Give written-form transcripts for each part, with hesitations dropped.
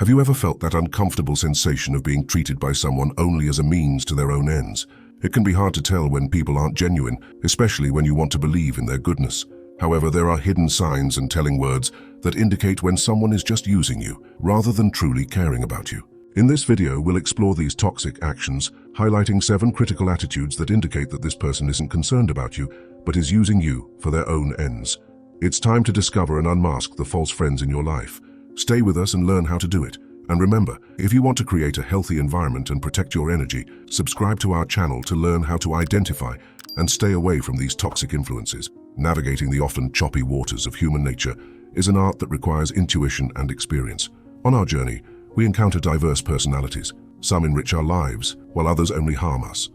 Have you ever felt that uncomfortable sensation of being treated by someone only as a means to their own ends? It can be hard to tell when people aren't genuine, especially when you want to believe in their goodness. However, there are hidden signs and telling words that indicate when someone is just using you, rather than truly caring about you. In this video, we'll explore these toxic actions, highlighting 7 critical attitudes that indicate that this person isn't concerned about you, but is using you for their own ends. It's time to discover and unmask the false friends in your life. Stay with us and learn how to do it. And remember, if you want to create a healthy environment and protect your energy, subscribe to our channel to learn how to identify and stay away from these toxic influences. Navigating the often choppy waters of human nature is an art that requires intuition and experience. On our journey, we encounter diverse personalities. Some enrich our lives, while others only harm us.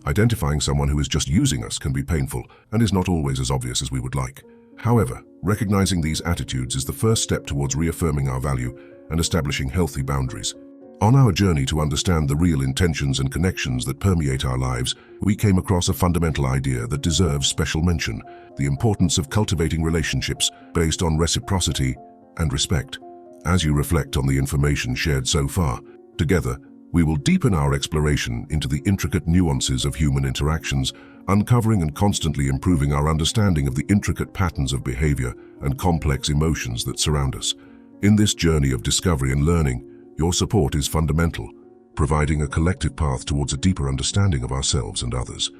Identifying someone who is just using us can be painful and is not always as obvious as we would like. However, recognizing these attitudes is the first step towards reaffirming our value and establishing healthy boundaries. On our journey to understand the real intentions and connections that permeate our lives, we came across a fundamental idea that deserves special mention: the importance of cultivating relationships based on reciprocity and respect. As you reflect on the information shared so far, together, we will deepen our exploration into the intricate nuances of human interactions, uncovering and constantly improving our understanding of the intricate patterns of behavior and complex emotions that surround us. In this journey of discovery and learning, your support is fundamental, providing a collective path towards a deeper understanding of ourselves and others.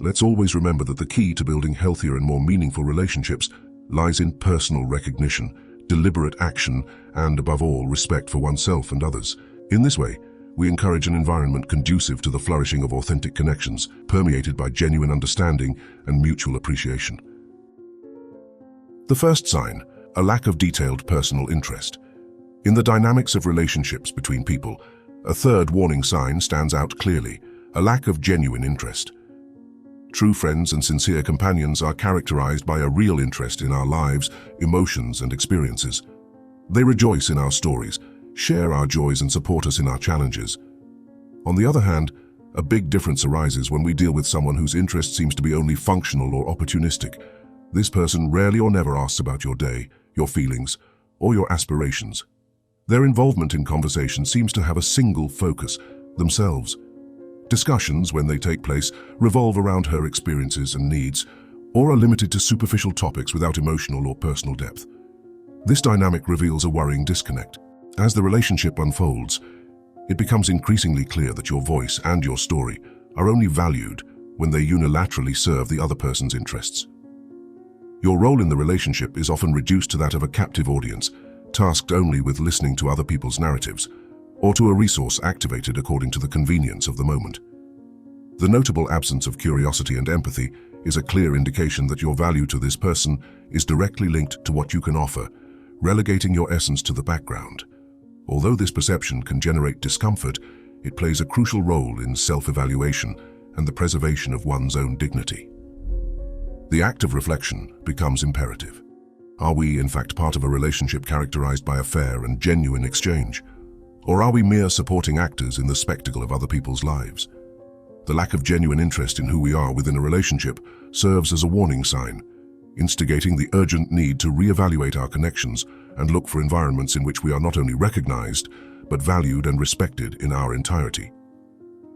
Let's always remember that the key to building healthier and more meaningful relationships lies in personal recognition, deliberate action, and above all, respect for oneself and others. In this way, we encourage an environment conducive to the flourishing of authentic connections, permeated by genuine understanding and mutual appreciation. The first sign: a lack of detailed personal interest. In the dynamics of relationships between people, a third warning sign stands out clearly: a lack of genuine interest. True friends and sincere companions are characterized by a real interest in our lives, emotions, and experiences. They rejoice in our stories, share our joys, and support us in our challenges. On the other hand, a big difference arises when we deal with someone whose interest seems to be only functional or opportunistic. This person rarely or never asks about your day, your feelings, or your aspirations. Their involvement in conversation seems to have a single focus: themselves. Discussions, when they take place, revolve around her experiences and needs, or are limited to superficial topics without emotional or personal depth. This dynamic reveals a worrying disconnect. As the relationship unfolds, it becomes increasingly clear that your voice and your story are only valued when they unilaterally serve the other person's interests. Your role in the relationship is often reduced to that of a captive audience, tasked only with listening to other people's narratives, or to a resource activated according to the convenience of the moment. The notable absence of curiosity and empathy is a clear indication that your value to this person is directly linked to what you can offer, relegating your essence to the background. Although this perception can generate discomfort, it plays a crucial role in self-evaluation and the preservation of one's own dignity. The act of reflection becomes imperative. Are we, in fact, part of a relationship characterized by a fair and genuine exchange? Or are we mere supporting actors in the spectacle of other people's lives? The lack of genuine interest in who we are within a relationship serves as a warning sign, instigating the urgent need to reevaluate our connections and look for environments in which we are not only recognized, but valued and respected in our entirety.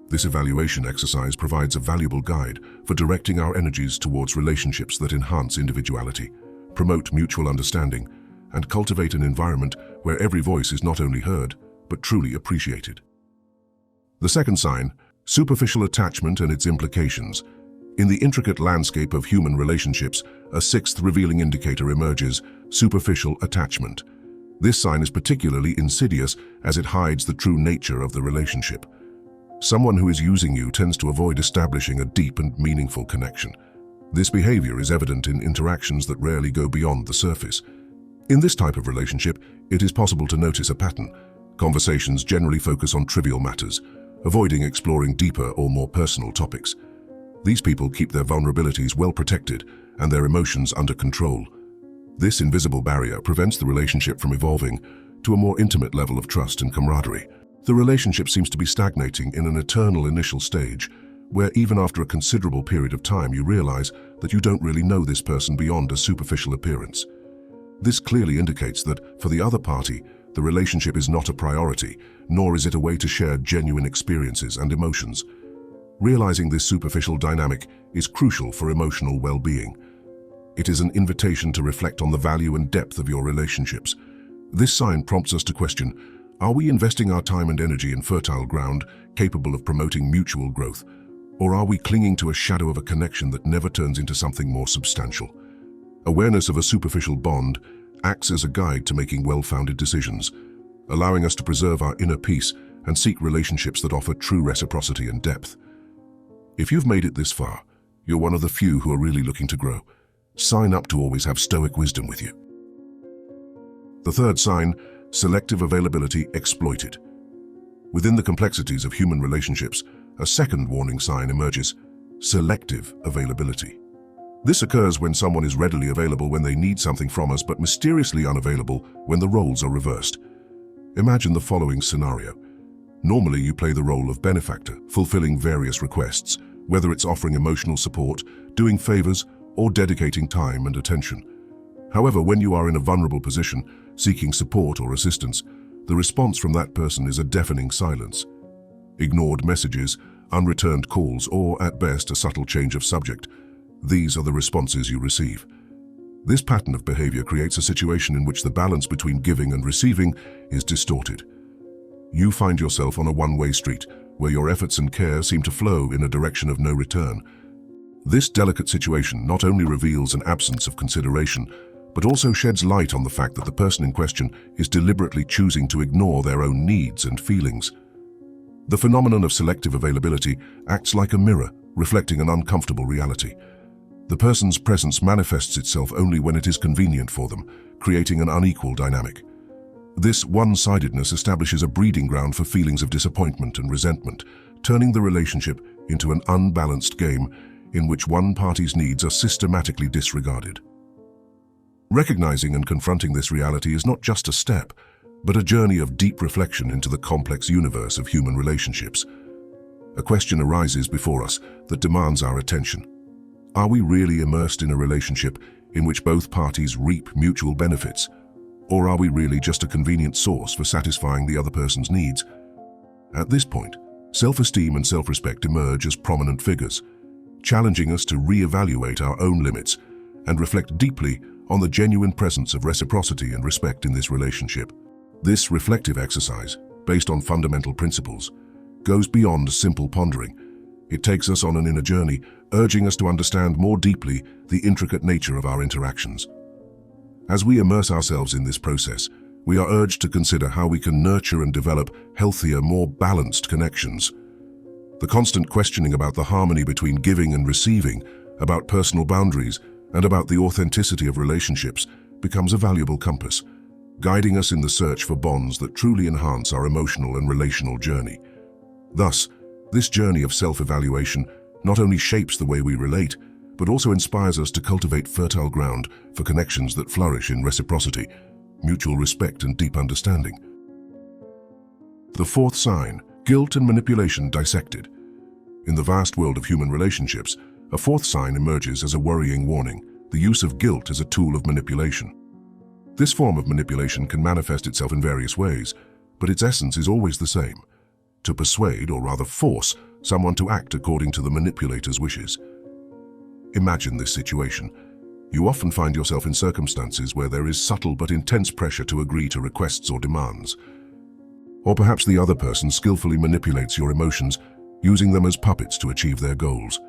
This evaluation exercise provides a valuable guide for directing our energies towards relationships that enhance individuality, promote mutual understanding, and cultivate an environment where every voice is not only heard, but truly appreciated. The second sign: superficial attachment and its implications. In the intricate landscape of human relationships, a sixth revealing indicator emerges: superficial attachment. This sign is particularly insidious as it hides the true nature of the relationship. Someone who is using you tends to avoid establishing a deep and meaningful connection. This behavior is evident in interactions that rarely go beyond the surface. In this type of relationship, it is possible to notice a pattern. Conversations generally focus on trivial matters, avoiding exploring deeper or more personal topics. These people keep their vulnerabilities well protected and their emotions under control. This invisible barrier prevents the relationship from evolving to a more intimate level of trust and camaraderie. The relationship seems to be stagnating in an eternal initial stage, where even after a considerable period of time you realize that you don't really know this person beyond a superficial appearance. This clearly indicates that, for the other party, the relationship is not a priority, nor is it a way to share genuine experiences and emotions. Realizing this superficial dynamic is crucial for emotional well-being. It is an invitation to reflect on the value and depth of your relationships. This sign prompts us to question, are we investing our time and energy in fertile ground capable of promoting mutual growth, or are we clinging to a shadow of a connection that never turns into something more substantial? Awareness of a superficial bond acts as a guide to making well-founded decisions, allowing us to preserve our inner peace and seek relationships that offer true reciprocity and depth. If you've made it this far, you're one of the few who are really looking to grow. Sign up to always have Stoic wisdom with you. The third sign, selective availability exploited. Within the complexities of human relationships, a second warning sign emerges: selective availability. This occurs when someone is readily available when they need something from us, but mysteriously unavailable when the roles are reversed. Imagine the following scenario. Normally, you play the role of benefactor, fulfilling various requests, whether it's offering emotional support, doing favors, or dedicating time and attention. However, when you are in a vulnerable position, seeking support or assistance, the response from that person is a deafening silence. Ignored messages, unreturned calls, or at best a subtle change of subject. These are the responses you receive. This pattern of behavior creates a situation in which the balance between giving and receiving is distorted. You find yourself on a one-way street, where your efforts and care seem to flow in a direction of no return. This delicate situation not only reveals an absence of consideration, but also sheds light on the fact that the person in question is deliberately choosing to ignore their own needs and feelings. The phenomenon of selective availability acts like a mirror, reflecting an uncomfortable reality. The person's presence manifests itself only when it is convenient for them, creating an unequal dynamic. This one-sidedness establishes a breeding ground for feelings of disappointment and resentment, turning the relationship into an unbalanced game in which one party's needs are systematically disregarded. Recognizing and confronting this reality is not just a step, but a journey of deep reflection into the complex universe of human relationships. A question arises before us that demands our attention. Are we really immersed in a relationship in which both parties reap mutual benefits? Or are we really just a convenient source for satisfying the other person's needs? At this point, self-esteem and self-respect emerge as prominent figures, challenging us to re-evaluate our own limits and reflect deeply on the genuine presence of reciprocity and respect in this relationship. This reflective exercise, based on fundamental principles, goes beyond simple pondering. It takes us on an inner journey, urging us to understand more deeply the intricate nature of our interactions. As we immerse ourselves in this process, we are urged to consider how we can nurture and develop healthier, more balanced connections. The constant questioning about the harmony between giving and receiving, about personal boundaries, and about the authenticity of relationships becomes a valuable compass, guiding us in the search for bonds that truly enhance our emotional and relational journey. Thus, this journey of self-evaluation not only shapes the way we relate, but also inspires us to cultivate fertile ground for connections that flourish in reciprocity, mutual respect, and deep understanding. The fourth sign, guilt and manipulation dissected. In the vast world of human relationships, a fourth sign emerges as a worrying warning: the use of guilt as a tool of manipulation. This form of manipulation can manifest itself in various ways, but its essence is always the same: to persuade, or rather force, someone to act according to the manipulator's wishes. Imagine this situation. You often find yourself in circumstances where there is subtle but intense pressure to agree to requests or demands. Or perhaps the other person skillfully manipulates your emotions, using them as puppets to achieve their goals.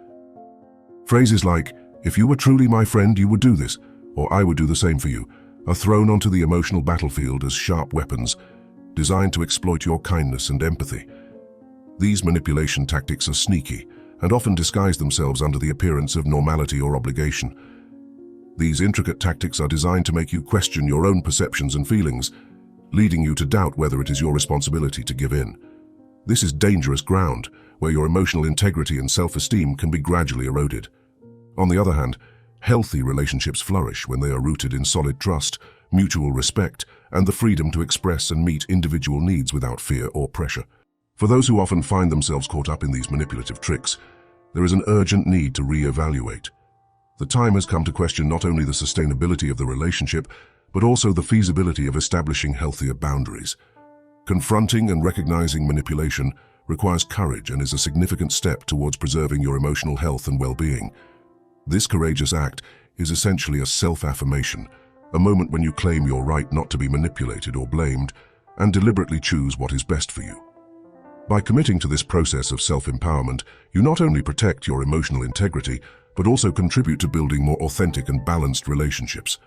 Phrases like, "If you were truly my friend, you would do this," or "I would do the same for you," are thrown onto the emotional battlefield as sharp weapons, designed to exploit your kindness and empathy. These manipulation tactics are sneaky and often disguise themselves under the appearance of normality or obligation. These intricate tactics are designed to make you question your own perceptions and feelings, leading you to doubt whether it is your responsibility to give in. This is dangerous ground, where your emotional integrity and self-esteem can be gradually eroded. On the other hand, healthy relationships flourish when they are rooted in solid trust, mutual respect, and the freedom to express and meet individual needs without fear or pressure. For those who often find themselves caught up in these manipulative tricks, there is an urgent need to re-evaluate. The time has come to question not only the sustainability of the relationship, but also the feasibility of establishing healthier boundaries. Confronting and recognizing manipulation requires courage and is a significant step towards preserving your emotional health and well-being. This courageous act is essentially a self-affirmation, a moment when you claim your right not to be manipulated or blamed and deliberately choose what is best for you. By committing to this process of self-empowerment, you not only protect your emotional integrity, but also contribute to building more authentic and balanced relationships.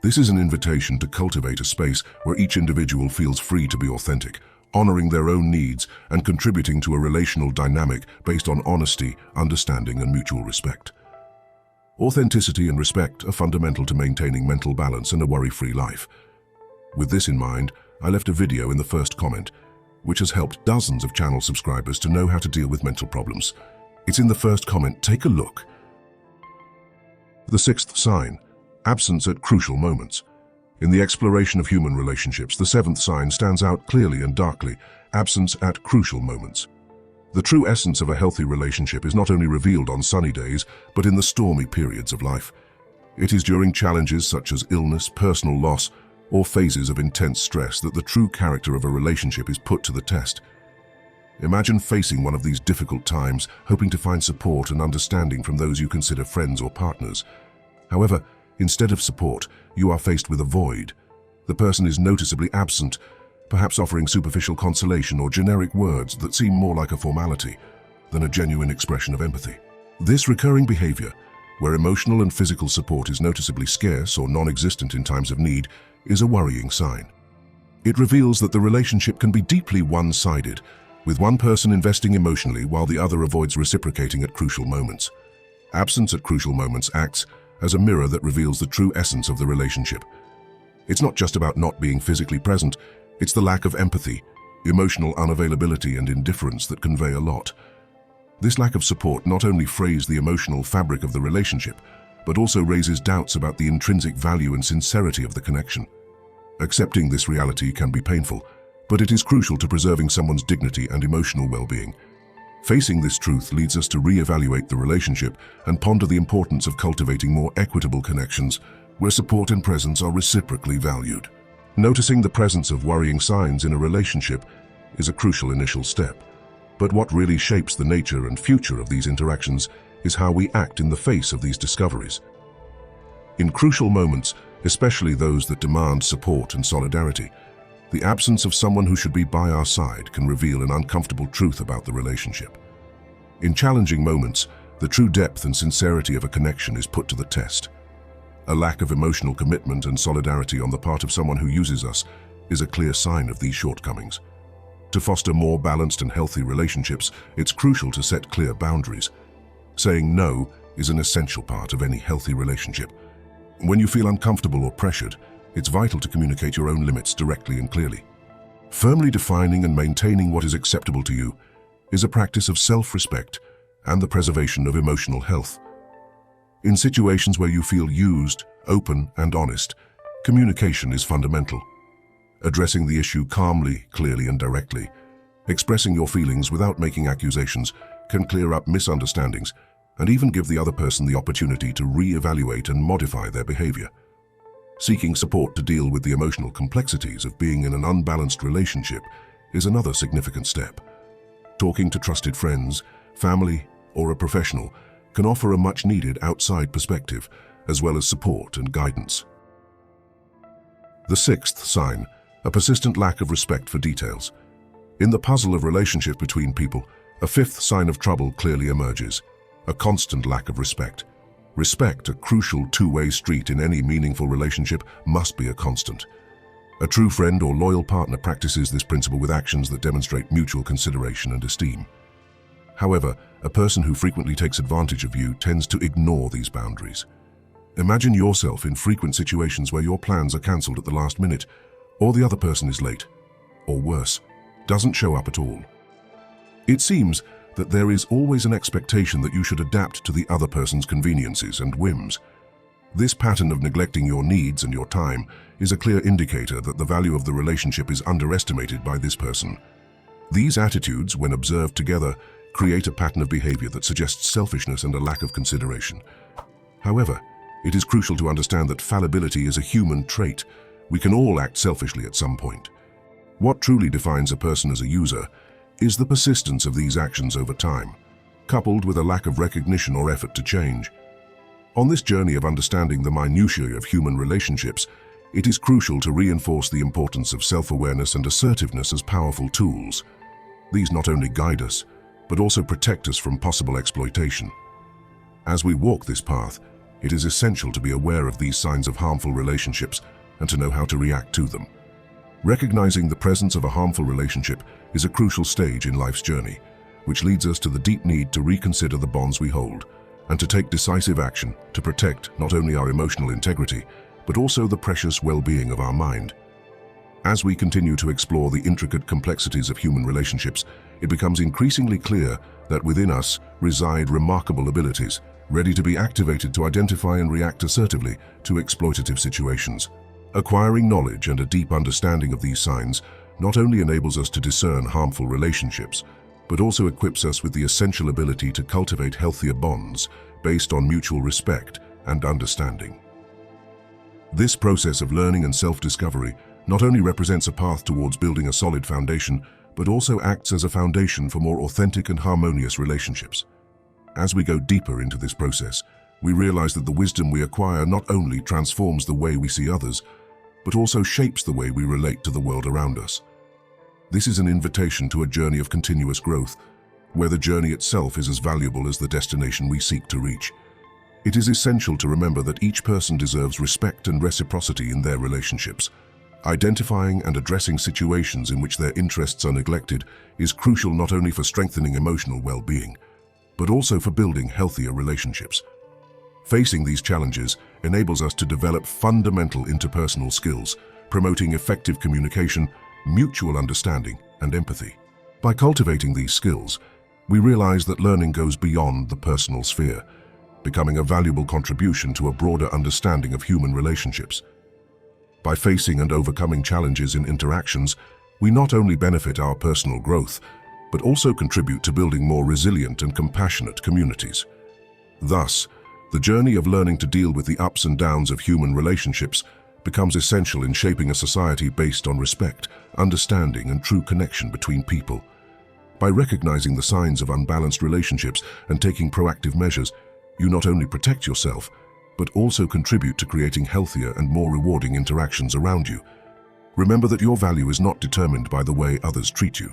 This is an invitation to cultivate a space where each individual feels free to be authentic, honoring their own needs and contributing to a relational dynamic based on honesty, understanding, and mutual respect. Authenticity and respect are fundamental to maintaining mental balance and a worry-free life. With this in mind, I left a video in the first comment, which has helped dozens of channel subscribers to know how to deal with mental problems. It's in the first comment. Take a look. The sixth sign: absence at crucial moments. In the exploration of human relationships, the seventh sign stands out clearly and darkly: absence at crucial moments. The true essence of a healthy relationship is not only revealed on sunny days, but in the stormy periods of life. It is during challenges such as illness, personal loss, or phases of intense stress that the true character of a relationship is put to the test. Imagine facing one of these difficult times, hoping to find support and understanding from those you consider friends or partners. However, instead of support, you are faced with a void. The person is noticeably absent, perhaps offering superficial consolation or generic words that seem more like a formality than a genuine expression of empathy. This recurring behavior, where emotional and physical support is noticeably scarce or non-existent in times of need, is a worrying sign. It reveals that the relationship can be deeply one-sided, with one person investing emotionally while the other avoids reciprocating at crucial moments. Absence at crucial moments acts as a mirror that reveals the true essence of the relationship. It's not just about not being physically present, it's the lack of empathy, emotional unavailability, and indifference that convey a lot. This lack of support not only frays the emotional fabric of the relationship, but also raises doubts about the intrinsic value and sincerity of the connection. Accepting this reality can be painful, but it is crucial to preserving someone's dignity and emotional well-being. Facing this truth leads us to re-evaluate the relationship and ponder the importance of cultivating more equitable connections where support and presence are reciprocally valued. Noticing the presence of worrying signs in a relationship is a crucial initial step. But what really shapes the nature and future of these interactions is how we act in the face of these discoveries. In crucial moments, especially those that demand support and solidarity, the absence of someone who should be by our side can reveal an uncomfortable truth about the relationship. In challenging moments, the true depth and sincerity of a connection is put to the test. A lack of emotional commitment and solidarity on the part of someone who uses us is a clear sign of these shortcomings. To foster more balanced and healthy relationships, it's crucial to set clear boundaries. Saying no is an essential part of any healthy relationship. When you feel uncomfortable or pressured, it's vital to communicate your own limits directly and clearly. Firmly defining and maintaining what is acceptable to you is a practice of self-respect and the preservation of emotional health. In situations where you feel used, open, and honest, communication is fundamental. Addressing the issue calmly, clearly, and directly, expressing your feelings without making accusations can clear up misunderstandings and even give the other person the opportunity to re-evaluate and modify their behavior. Seeking support to deal with the emotional complexities of being in an unbalanced relationship is another significant step. Talking to trusted friends, family, or a professional can offer a much-needed outside perspective, as well as support and guidance. The sixth sign: a persistent lack of respect for details. In the puzzle of relationship between people, a fifth sign of trouble clearly emerges: a constant lack of respect. Respect, a crucial two-way street in any meaningful relationship, must be a constant. A true friend or loyal partner practices this principle with actions that demonstrate mutual consideration and esteem. However, a person who frequently takes advantage of you tends to ignore these boundaries. Imagine yourself in frequent situations where your plans are cancelled at the last minute, or the other person is late, or worse, doesn't show up at all. It seems that there is always an expectation that you should adapt to the other person's conveniences and whims. This pattern of neglecting your needs and your time is a clear indicator that the value of the relationship is underestimated by this person. These attitudes, when observed together, create a pattern of behavior that suggests selfishness and a lack of consideration. However, it is crucial to understand that fallibility is a human trait. We can all act selfishly at some point. What truly defines a person as a user is the persistence of these actions over time, coupled with a lack of recognition or effort to change. On this journey of understanding the minutiae of human relationships, it is crucial to reinforce the importance of self-awareness and assertiveness as powerful tools. These not only guide us, but also protect us from possible exploitation. As we walk this path, it is essential to be aware of these signs of harmful relationships and to know how to react to them. Recognizing the presence of a harmful relationship is a crucial stage in life's journey, which leads us to the deep need to reconsider the bonds we hold and to take decisive action to protect not only our emotional integrity, but also the precious well-being of our mind. As we continue to explore the intricate complexities of human relationships, it becomes increasingly clear that within us reside remarkable abilities, ready to be activated to identify and react assertively to exploitative situations. Acquiring knowledge and a deep understanding of these signs not only enables us to discern harmful relationships, but also equips us with the essential ability to cultivate healthier bonds based on mutual respect and understanding. This process of learning and self-discovery not only represents a path towards building a solid foundation, but also acts as a foundation for more authentic and harmonious relationships. As we go deeper into this process, we realize that the wisdom we acquire not only transforms the way we see others, but also shapes the way we relate to the world around us. This is an invitation to a journey of continuous growth, where the journey itself is as valuable as the destination we seek to reach. It is essential to remember that each person deserves respect and reciprocity in their relationships. Identifying and addressing situations in which their interests are neglected is crucial not only for strengthening emotional well-being, but also for building healthier relationships. Facing these challenges enables us to develop fundamental interpersonal skills, promoting effective communication, mutual understanding, and empathy. By cultivating these skills, we realize that learning goes beyond the personal sphere, becoming a valuable contribution to a broader understanding of human relationships. By facing and overcoming challenges in interactions, we not only benefit our personal growth, but also contribute to building more resilient and compassionate communities. Thus, the journey of learning to deal with the ups and downs of human relationships becomes essential in shaping a society based on respect, understanding, and true connection between people. By recognizing the signs of unbalanced relationships and taking proactive measures, you not only protect yourself, but also contribute to creating healthier and more rewarding interactions around you. Remember that your value is not determined by the way others treat you.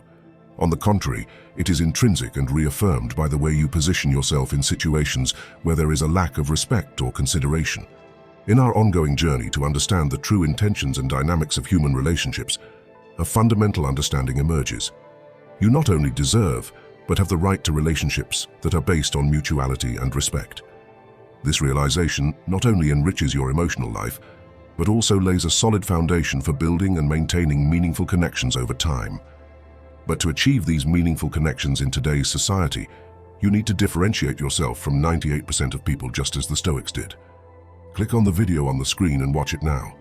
On the contrary, it is intrinsic and reaffirmed by the way you position yourself in situations where there is a lack of respect or consideration. In our ongoing journey to understand the true intentions and dynamics of human relationships, a fundamental understanding emerges. You not only deserve, but have the right to relationships that are based on mutuality and respect. This realization not only enriches your emotional life, but also lays a solid foundation for building and maintaining meaningful connections over time. But to achieve these meaningful connections in today's society, you need to differentiate yourself from 98% of people, just as the Stoics did. Click on the video on the screen and watch it now.